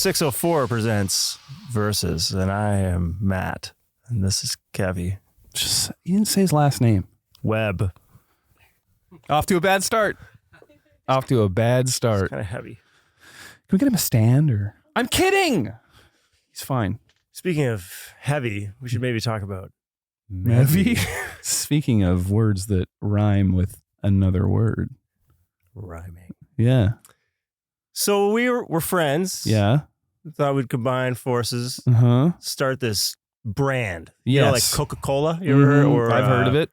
604 presents Versus, and I am Matt, and this is Kevvy. You didn't say his last name. Webb. Off to a bad start. Off to a bad start. Kind of heavy. Can we get him a stand or? I'm kidding. He's fine. Speaking of heavy, we should maybe talk about Mevvy. Speaking of words that rhyme with another word. Rhyming. Yeah. So we're friends. Yeah. Thought we'd combine forces, start this brand. Yes. You know, like Coca-Cola, you ever heard? Or, I've heard of it.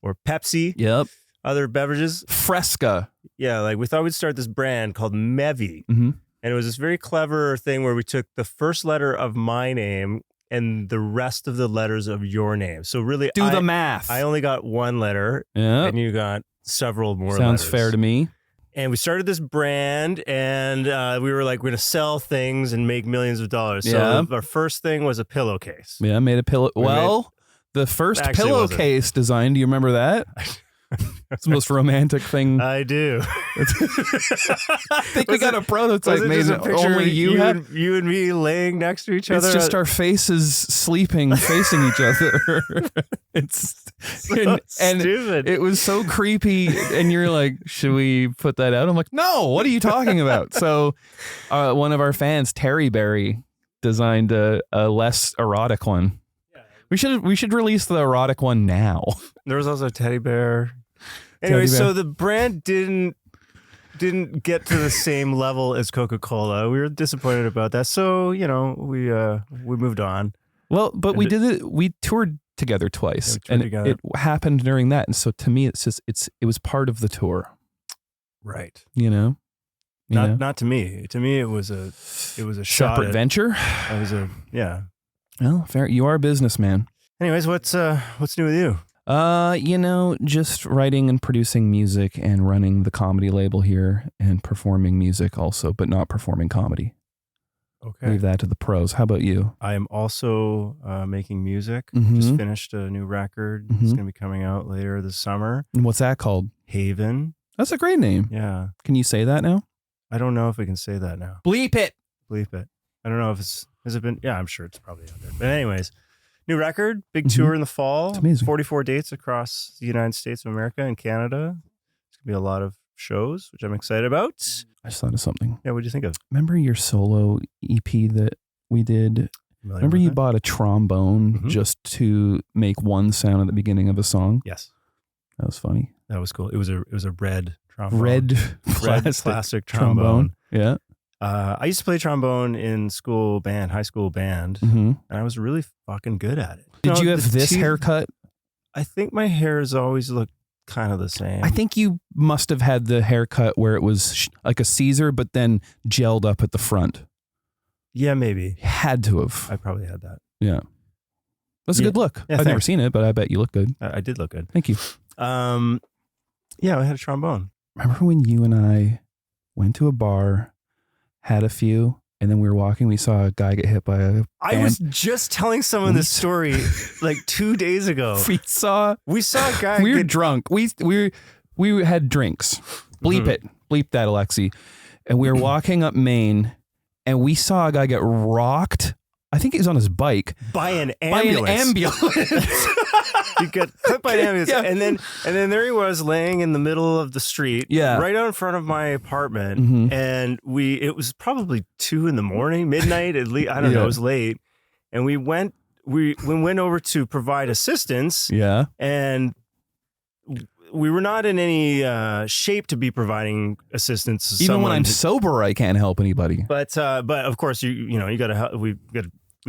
Or Pepsi. Yep. Other beverages. Fresca. Yeah, like we thought we'd start this brand called Mevvy. And it was this very clever thing where we took the first letter of my name and the rest of the letters of your name. So really, do the math. I only got one letter, yeah, and you got several more Sounds letters. fair to me. And we started this brand, and we were like, we're going to sell things and make millions of dollars. So our first thing was a pillowcase. Yeah, made a pillow. The first pillowcase design, do you remember that? It's the most romantic thing. I do. I think we got a prototype made that only you had. You and me laying next to each other. It's just our faces sleeping, facing each other. It's so stupid. It was so creepy. And you're like, should we put that out? I'm like, no, what are you talking about? So one of our fans, Terry Berry, designed a less erotic one. We should release the erotic one now. There was also a teddy bear. Anyway, so the brand didn't get to the same level as Coca-Cola. We were disappointed about that. So, you know, we moved on. Well, but we did it. We toured together twice, and it happened during that. And so to me, it's just it was part of the tour, right? You know, not to me. To me, it was a separate venture. It was Well, fair. You are a businessman. Anyways, what's new with you? Just writing and producing music and running the comedy label here and performing music also, but not performing comedy. Okay. Leave that to the pros. How about you? I am also making music. Just finished a new record. It's going to be coming out later this summer. And what's that called? Haven. That's a great name. Yeah. Can you say that now? I don't know if we can say that now. Bleep it. Bleep it. I don't know if has it been? Yeah, I'm sure it's probably out there. But anyways, new record, big tour in the fall. It's amazing. 44 dates across the United States of America and Canada. It's going to be a lot of shows, which I'm excited about. I just thought of something. Yeah, what did you think of? Remember your solo EP that we did? Remember you bought a trombone just to make one sound at the beginning of a song? Yes. That was funny. That was cool. It was a red trombone. Red plastic trombone. Yeah. I used to play trombone in high school band, and I was really fucking good at it. Did you have this haircut? I think my hair has always looked kind of the same. I think you must have had the haircut where it was like a Caesar, but then gelled up at the front. Yeah, maybe. Had to have. I probably had that. Yeah. That's a good look. Yeah, I've never seen it, but I bet you look good. I did look good. Thank you. Yeah, I had a trombone. Remember when you and I went to a bar, had a few, and then we were walking, we saw a guy get hit by a band. I was just telling someone this story like 2 days ago. We saw a guy we were drunk. We had drinks. Bleep it. Bleep that, Alexi. And we were walking up Main, and we saw a guy get rocked. I think he was on his bike. By an ambulance. He got clipped by an ambulance. Yeah. And then there he was laying in the middle of the street. Yeah. Right out in front of my apartment. And it was probably 2 a.m, midnight at least. I don't know. It was late. And we went over to provide assistance. Yeah. And we were not in any shape to be providing assistance to even when I'm sober, I can't help anybody. But of course you got to help. We got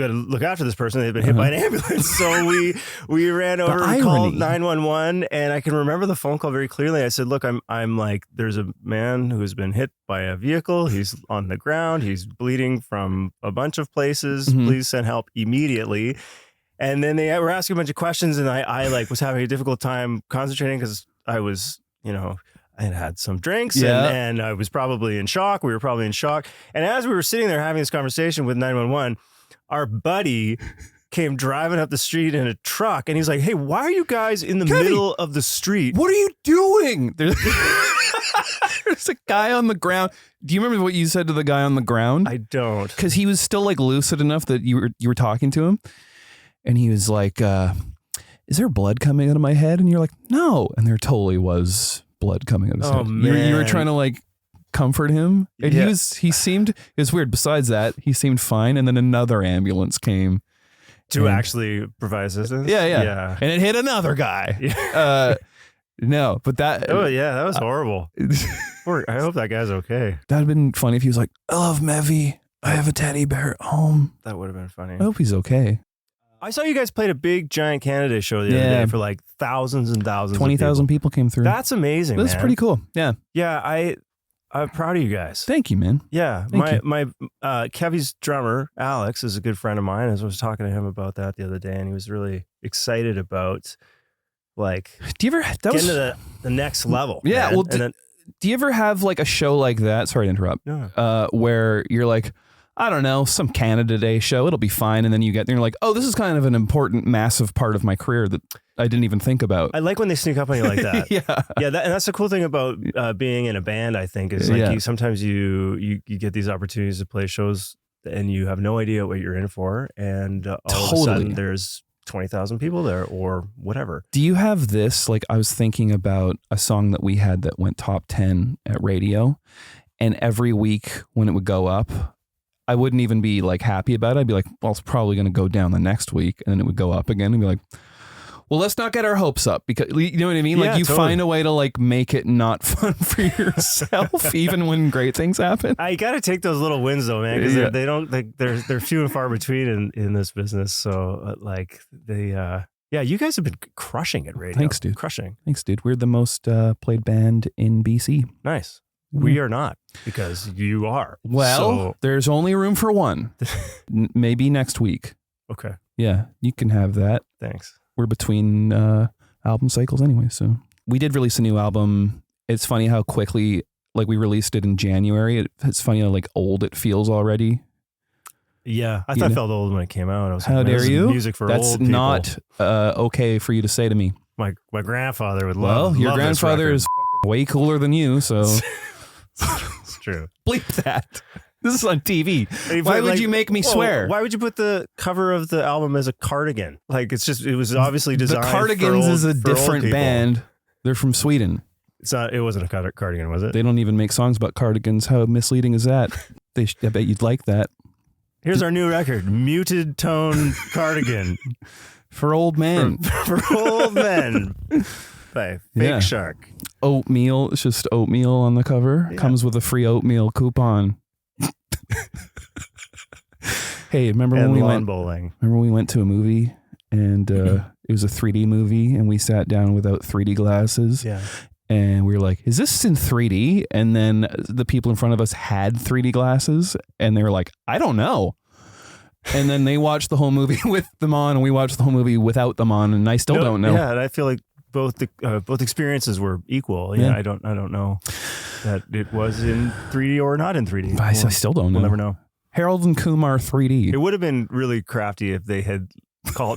to look after this person. They've been hit by an ambulance. So we ran over and called 911, and I can remember the phone call very clearly. I said, "Look, I'm like, there's a man who's been hit by a vehicle. He's on the ground. He's bleeding from a bunch of places. Please send help immediately." And then they were asking a bunch of questions, and I like was having a difficult time concentrating because I was, I had some drinks and I was probably in shock. We were probably in shock. And as we were sitting there having this conversation with 911, our buddy came driving up the street in a truck, and he's like, "Hey, why are you guys in the middle of the street? What are you doing?" There's a guy on the ground. Do you remember what you said to the guy on the ground? I don't. Because he was still like lucid enough that you were talking to him. And he was like, is there blood coming out of my head? And you're like, no. And there totally was blood coming out of his head. Man. You were trying to like comfort him. And Yeah. he seemed, it was weird. Besides that, he seemed fine. And then another ambulance came. To actually provide assistance? Yeah. And it hit another guy. No, but that. Oh, yeah. That was horrible. I hope that guy's okay. That'd been funny if he was like, I love Mevvy. I have a teddy bear at home. That would have been funny. I hope he's okay. I saw you guys played a big giant Canada Day show the other day for like thousands and thousands 20,000 people came through. That's amazing, That's pretty cool. Yeah. Yeah, I'm proud of you guys. Thank you, man. Yeah. Thank my Kevvy's drummer, Alex, is a good friend of mine. I was talking to him about that the other day, and he was really excited about like do you ever getting to the next level. Yeah. Man. Well, then, do you ever have like a show like that? Sorry to interrupt. no. Where you're like, I don't know, some Canada Day show, it'll be fine. And then you get there and you're like, oh, this is kind of an important, massive part of my career that I didn't even think about. I like when they sneak up on you like that. Yeah. Yeah. And that's the cool thing about being in a band, I think, is like sometimes you get these opportunities to play shows and you have no idea what you're in for. And all of a sudden there's 20,000 people there or whatever. Do you have this? Like, I was thinking about a song that we had that went top 10 at radio. And every week when it would go up, I wouldn't even be like happy about it. I'd be like, well, it's probably going to go down the next week. And then it would go up again and be like, well, let's not get our hopes up, because you know what I mean? Like you find a way to like make it not fun for yourself, even when great things happen. I got to take those little wins though, man. Cause they're few and far between in this business. So you guys have been crushing it radio. Thanks, dude. Crushing. Thanks, dude. We're the most played band in BC. Nice. We are not, because you are. Well, there's only room for one. Maybe next week. Okay. Yeah, you can have that. Thanks. We're between album cycles anyway, so we did release a new album. It's funny how quickly, like we released it in January. It's funny how like old it feels already. Yeah, I thought it felt old when it came out. I was how like, dare you? Music for That's old people. not okay for you to say to me. My grandfather would love. Well, your love grandfather is way cooler than you, so it's true. Bleep that. This is on TV. Why would you make me swear? Why would you put the cover of the album as a cardigan? Like it was obviously designed. The Cardigans is a different band. They're from Sweden. It wasn't a cardigan, was it? They don't even make songs about cardigans. How misleading is that? I bet you'd like that. Here's our new record, Muted Tone Cardigan. For old men. For old men. By Fake Shark. Oatmeal. It's just oatmeal on the cover. Yeah. Comes with a free oatmeal coupon. Hey, remember when we went bowling? Remember when we went to a movie and it was a 3D movie and we sat down without 3D glasses? Yeah. And we were like, is this in 3D? And then the people in front of us had 3D glasses and they were like, I don't know. And then they watched the whole movie with them on and we watched the whole movie without them on, and I still don't know. Yeah, and I feel like both experiences were equal. Yeah, I don't know that it was in 3D or not in 3D. I still don't know. We'll never know. Harold and Kumar 3D. It would have been really crafty if they had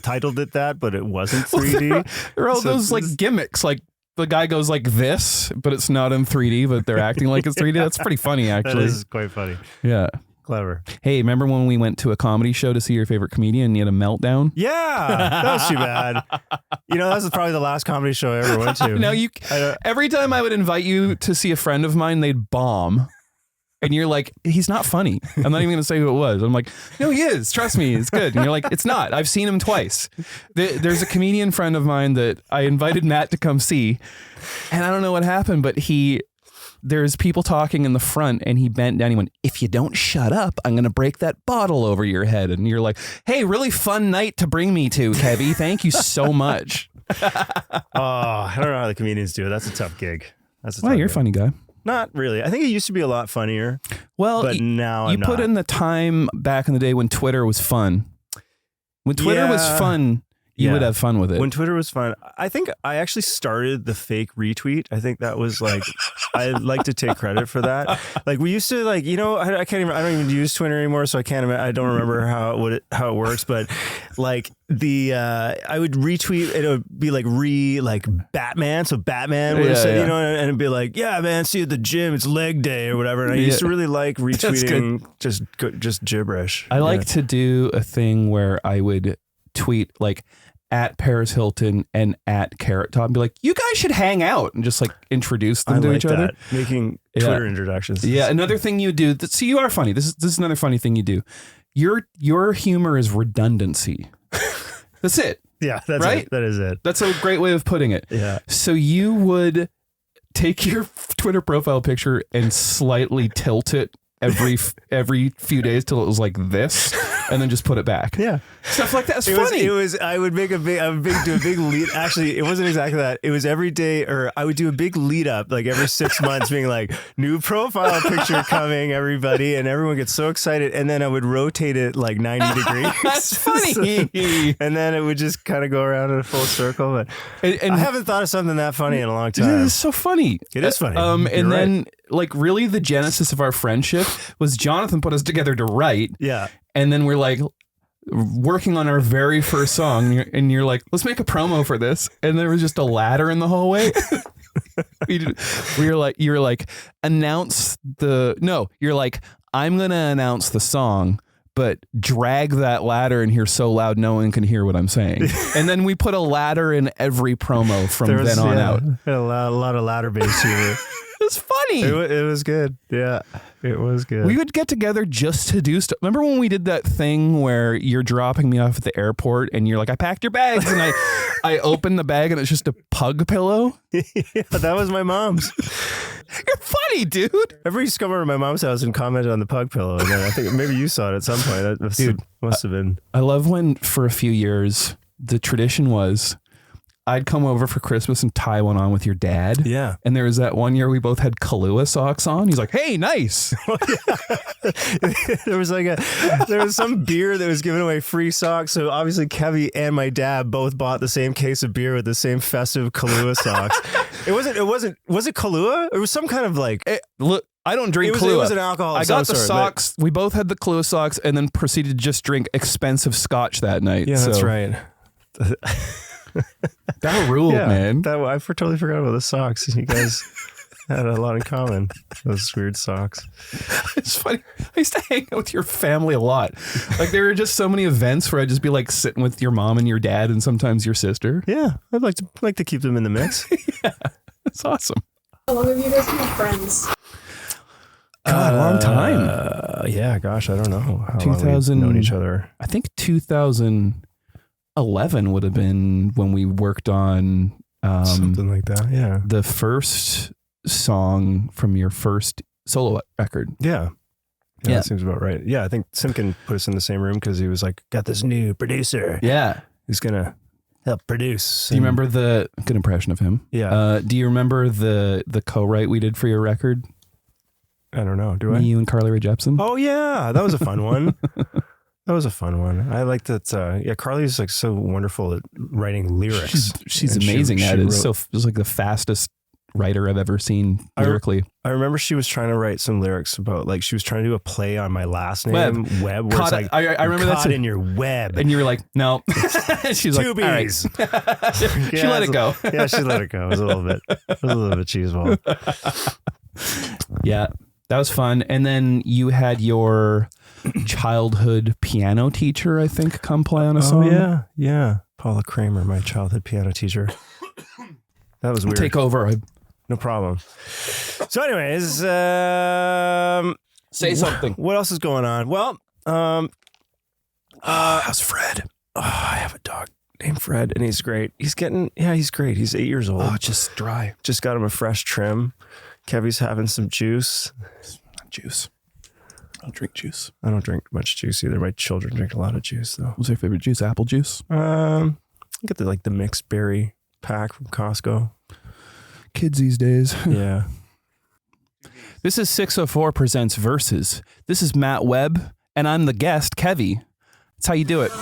titled it that, but it wasn't 3D. There are all those like gimmicks, like the guy goes like this, but it's not in 3D, but they're acting like it's 3D. That's pretty funny, actually. That is quite funny. Yeah. Clever. Hey, remember when we went to a comedy show to see your favorite comedian and you had a meltdown? Yeah, that was too bad. That was probably the last comedy show I ever went to. No, every time I would invite you to see a friend of mine, they'd bomb. And you're like, he's not funny. I'm not even going to say who it was. I'm like, no, he is. Trust me, it's good. And you're like, it's not. I've seen him twice. There's a comedian friend of mine that I invited Matt to come see. And I don't know what happened, but there's people talking in the front and he bent down. He went, if you don't shut up, I'm going to break that bottle over your head. And you're like, hey, really fun night to bring me to, Kevvy. Thank you so much. I don't know how the comedians do it. That's a tough gig. You're a funny guy. Not really. I think it used to be a lot funnier. Well, but now you put in the time back in the day when Twitter was fun. When Twitter was fun, You would have fun with it. When Twitter was fun, I think I actually started the fake retweet. I think that was like, I like to take credit for that. Like we used to like, I don't even use Twitter anymore. So I don't remember how it works, but like I would retweet, it would be like Batman. So Batman would have said, and it'd be like, yeah, man, see you at the gym. It's leg day or whatever. And I used to really like retweeting just gibberish. I like to do a thing where I would tweet like at Paris Hilton and at Carrot Top and be like, you guys should hang out and just like introduce them to each other. Making Twitter introductions. Yeah. Another thing you do. See, you are funny. This is another funny thing you do. Your humor is redundancy. That's it. Yeah. That's right. It. That is it. That's a great way of putting it. Yeah. So you would take your Twitter profile picture and slightly tilt it every few days till it was like this, and then just put it back. Yeah, stuff like that. It's funny. I would do a big lead. Actually, it wasn't exactly that. It was every day, or I would do a big lead up, like every 6 months, being like, new profile picture coming, everybody, and everyone gets so excited, and then I would rotate it like 90 degrees. That's funny. And then it would just kind of go around in a full circle. But and I haven't thought of something that funny in a long time. It's so funny. It is funny. And then like really the genesis of our friendship was Jonathan put us together to write. Yeah. And then we're like working on our very first song, and you're like, let's make a promo for this. And there was just a ladder in the hallway. You're like, I'm going to announce the song, but drag that ladder in here so loud no one can hear what I'm saying. And then we put a ladder in every promo from then on out. A lot of ladder based humor. It was funny. It was good. Yeah, it was good. We would get together just to do stuff. Remember when we did that thing where you're dropping me off at the airport and you're like, I packed your bags, and I opened the bag and it's just a pug pillow? Yeah, that was my mom's. You're funny, dude. Ever used to come over to my mom's house and commented on the pug pillow, and then I think maybe you saw it at some point. That must have been. I love when for a few years the tradition was I'd come over for Christmas and tie one on with your dad. Yeah. And there was that one year we both had Kahlua socks on. He's like, hey, nice. There was some beer that was giving away free socks. So obviously Kevvy and my dad both bought the same case of beer with the same festive Kahlua socks. Was it Kahlua? It was some kind of like, look, I don't drink Kahlua. It was an alcohol. I got the socks. We both had the Kahlua socks and then proceeded to just drink expensive scotch that night. Yeah, that's right. That ruled, man. I totally forgot about the socks. You guys had a lot in common. Those weird socks. It's funny. I used to hang out with your family a lot. Like there were just so many events where I'd just be like sitting with your mom and your dad and sometimes your sister. Yeah, I'd like to keep them in the mix. Yeah, it's awesome. How long have you guys been friends? God, a long time. Yeah, gosh, I don't know how 2000, long we've known each other. I think 2011 would have been when we worked on something like that. Yeah, the first song from your first solo record. Yeah, that seems about right. Yeah, I think Simkin put us in the same room because he was like, got this new producer. Yeah, who's gonna help produce. Do you remember the good impression of him? Yeah. Do you remember the co-write we did for your record? I don't know. Do I? You and Carly Rae Jepsen? Oh yeah, that was a fun one. That was a fun one. I like that. Carly's like so wonderful at writing lyrics. She's amazing at it. It was like the fastest writer I've ever seen lyrically. I remember she was trying to write some lyrics about she was trying to do a play on my last name, Webb. Where it's like, I remember caught in your web, and you were like, no. She's like, Tubies. Right. She let it go. Yeah, she let it go. It was a little bit cheeseball. Yeah, that was fun. And then you had your childhood piano teacher, I think, come play on a song. Oh yeah. Paula Kramer, my childhood piano teacher. That was weird. Take over. No problem. So anyways, say something. What else is going on? Well, how's Fred? Oh, I have a dog named Fred, and he's great. He's great. He's 8 years old. Oh, just dry. Just got him a fresh trim. Kevvy's having some juice. Juice. I don't drink juice. I don't drink much juice either. My children drink a lot of juice, though. What's your favorite juice? Apple juice? I get the mixed berry pack from Costco. Kids these days. Yeah. This is 604 Presents Verses. This is Matt Webb, and I'm the guest, Kevvy. That's how you do it.